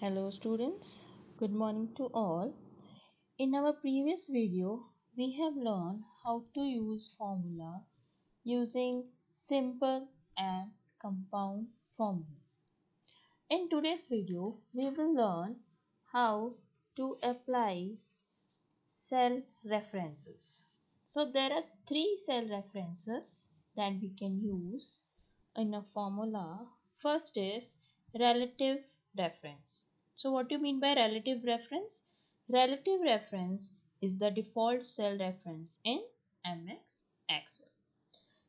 Hello students, good morning to all. In our previous video, we have learned how to use formula using simple and compound formula. In today's video, we will learn how to apply cell references. So there are three cell references that we can use in a formula. First is relative reference. So what do you mean by relative reference? Relative reference is the default cell reference in MS Excel.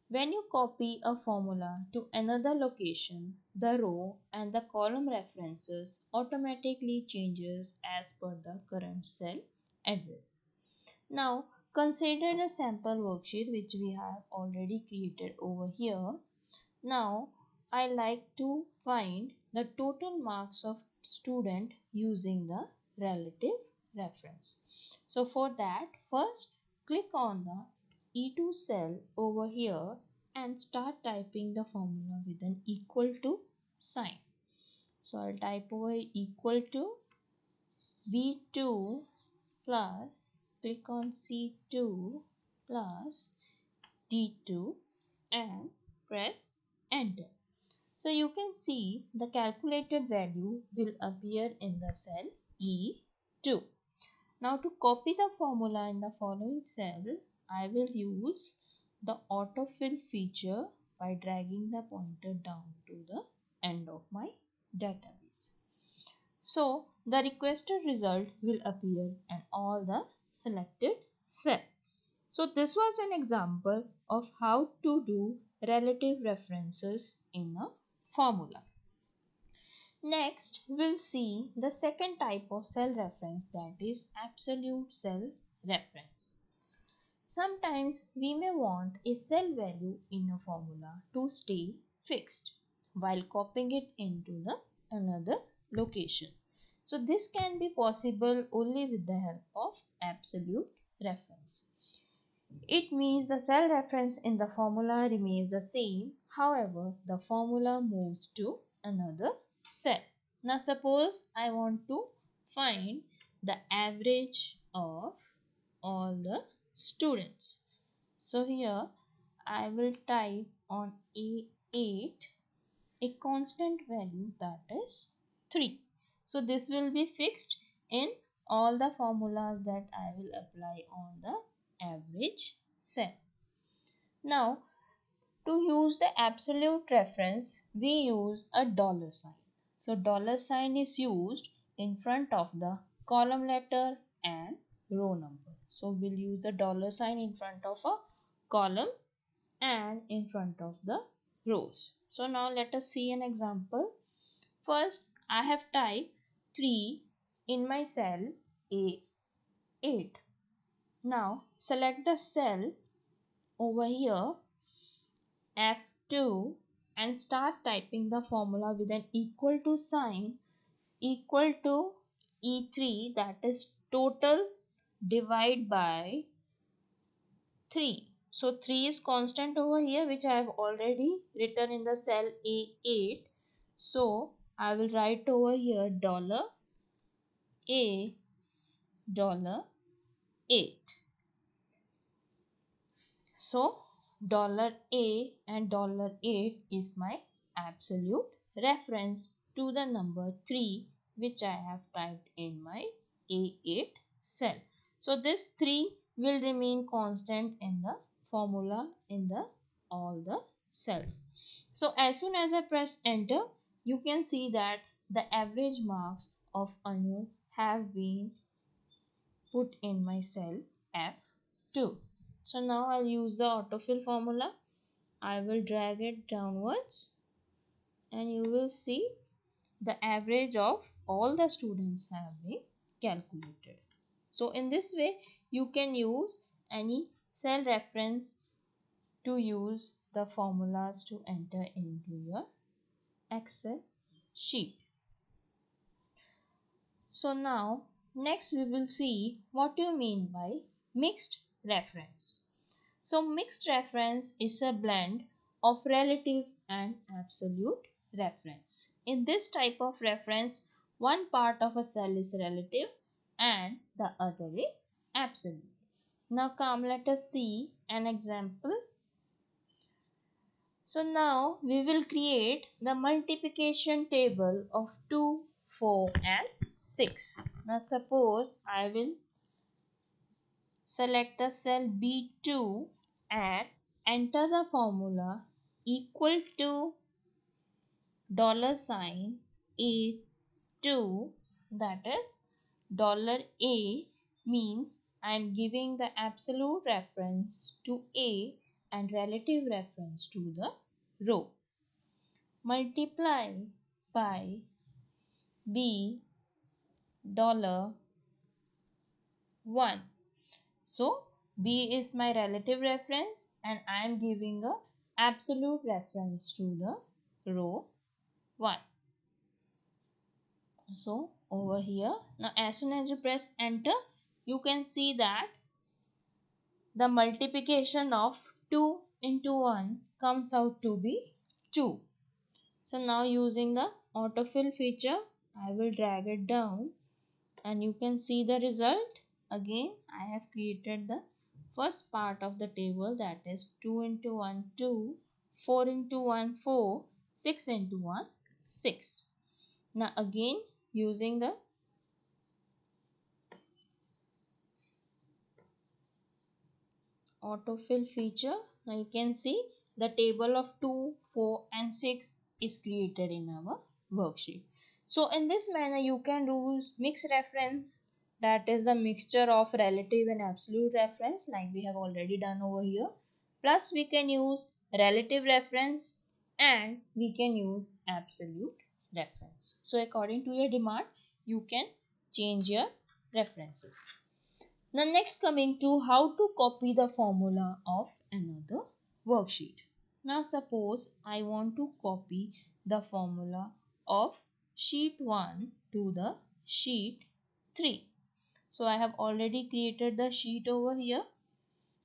When you copy a formula to another location, the row and the column references automatically changes as per the current cell address. Now consider the sample worksheet which we have already created over here. Now I like to find the total marks of student using the relative reference. So for that, first click on the E2 cell over here and start typing the formula with an equal to sign. So I'll type over equal to B2 plus, click on C2 plus D2 and press enter. So you can see the calculated value will appear in the cell E2. Now to copy the formula in the following cell, I will use the autofill feature by dragging the pointer down to the end of my database. So the requested result will appear in all the selected cells. So this was an example of how to do relative references in a formula. Next, we'll see the second type of cell reference, that is absolute cell reference. Sometimes we may want a cell value in a formula to stay fixed while copying it into the another location. So this can be possible only with the help of absolute reference. It means the cell reference in the formula remains the same, however the formula moves to another cell. Now suppose I want to find the average of all the students. So here I will type on A8 a constant value, that is 3. So this will be fixed in all the formulas that I will apply on the average cell. Now to use the absolute reference, we use a dollar sign. So dollar sign is used in front of the column letter and row number. So we'll use the dollar sign in front of a column and in front of the rows. So now let us see an example. First, I have typed 3 in my cell A8. Now select the cell over here F2 and start typing the formula with an equal to sign equal to E3, that is total divide by 3. So 3 is constant over here which I have already written in the cell A8. So I will write over here dollar $A $8. So $A and $8 is my absolute reference to the number 3 which I have typed in my A8 cell. So this 3 will remain constant in the formula in the all the cells. So as soon as I press enter, you can see that the average marks of Anu have been put in my cell F2. So now I'll use the autofill formula. I will drag it downwards and you will see the average of all the students have been calculated. So in this way you can use any cell reference to use the formulas to enter into your Excel sheet. So now next we will see what you mean by mixed reference. So mixed reference is a blend of relative and absolute reference. In this type of reference, one part of a cell is relative and the other is absolute. Now come, let us see an example. So now we will create the multiplication table of 2, 4 and 6. Now suppose I will select the cell B2 and enter the formula equal to $A2, that is $A means I am giving the absolute reference to A and relative reference to the row. Multiply by B $1. So B is my relative reference and I am giving a absolute reference to the row 1. So over here, now as soon as you press enter, you can see that the multiplication of 2 into 1 comes out to be 2. So now using the autofill feature, I will drag it down and you can see the result. Again, I have created the first part of the table, that is 2 into 1 2, 4 into 1 4, 6 into 1 6. Now again using the autofill feature, now you can see the table of 2, 4 and 6 is created in our worksheet. So in this manner you can use mixed reference, that is the mixture of relative and absolute reference like we have already done over here. Plus we can use relative reference and we can use absolute reference. So according to your demand you can change your references. Now next coming to how to copy the formula of another worksheet. Now suppose I want to copy the formula of sheet 1 to the sheet 3. So I have already created the sheet over here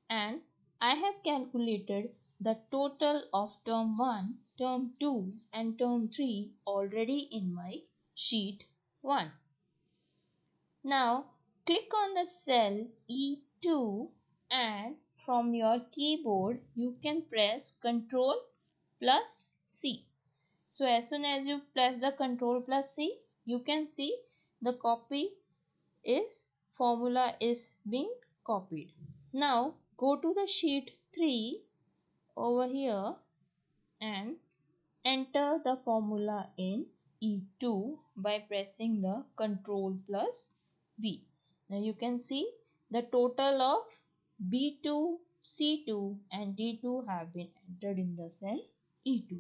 and I have calculated the total of term 1, term 2 and term 3 already in my sheet 1. Now click on the cell E2 and from your keyboard you can press Ctrl plus C. So as soon as you press the Ctrl plus C, you can see the formula is being copied. Now go to the sheet 3 over here and enter the formula in E2 by pressing the Ctrl plus V. Now you can see the total of B2, C2 and D2 have been entered in the cell E2.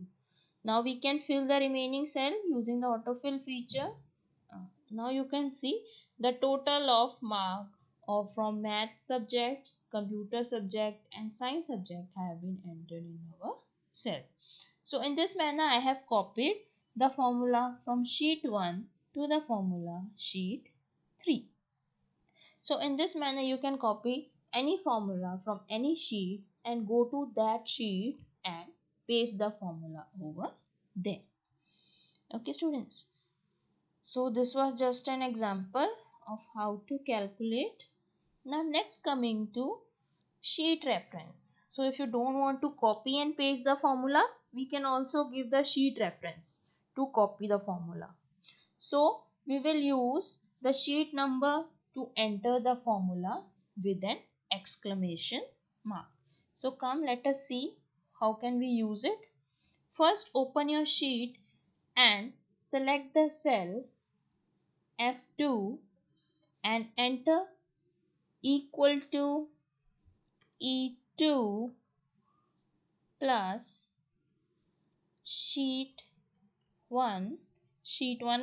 Now we can fill the remaining cell using the autofill feature. Now you can see the total of mark from math subject, computer subject and science subject have been entered in our cell. So in this manner I have copied the formula from sheet 1 to the formula sheet 3. So in this manner you can copy any formula from any sheet and go to that sheet and paste the formula over there. Okay students. So this was just an example of how to calculate. Now next coming to sheet reference. So if you don't want to copy and paste the formula, we can also give the sheet reference to copy the formula. So we will use the sheet number to enter the formula with an exclamation mark. So come, let us see how can we use it. First open your sheet and select the cell F2 and enter equal to E2 plus sheet 1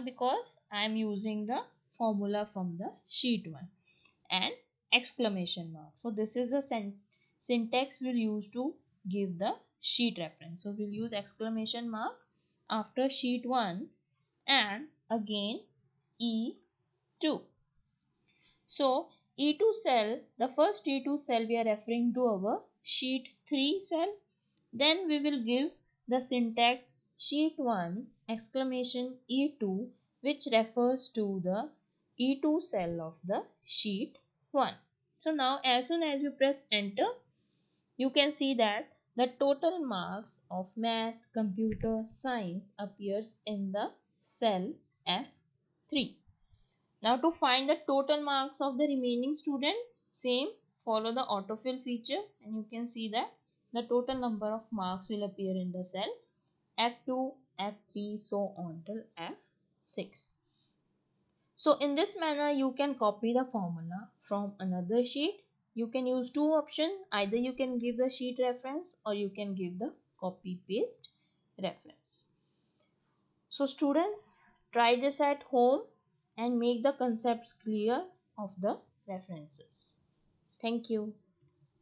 because I am using the formula from the sheet 1 and exclamation mark. So this is the syntax we'll use to give the sheet reference. So we'll use exclamation mark after sheet 1 and again E2. So E2 cell, the first E2 cell we are referring to our sheet 3 cell. Then we will give the syntax sheet 1 exclamation E2 which refers to the E2 cell of the sheet 1. So now as soon as you press enter, you can see that the total marks of math, computer, science appears in the cell F3. Now to find the total marks of the remaining student, same, follow the autofill feature and you can see that the total number of marks will appear in the cell F2, F3, so on till F6. So in this manner you can copy the formula from another sheet. You can use two options. Either you can give the sheet reference or you can give the copy paste reference. So students, try this at home and make the concepts clear of the references. Thank you.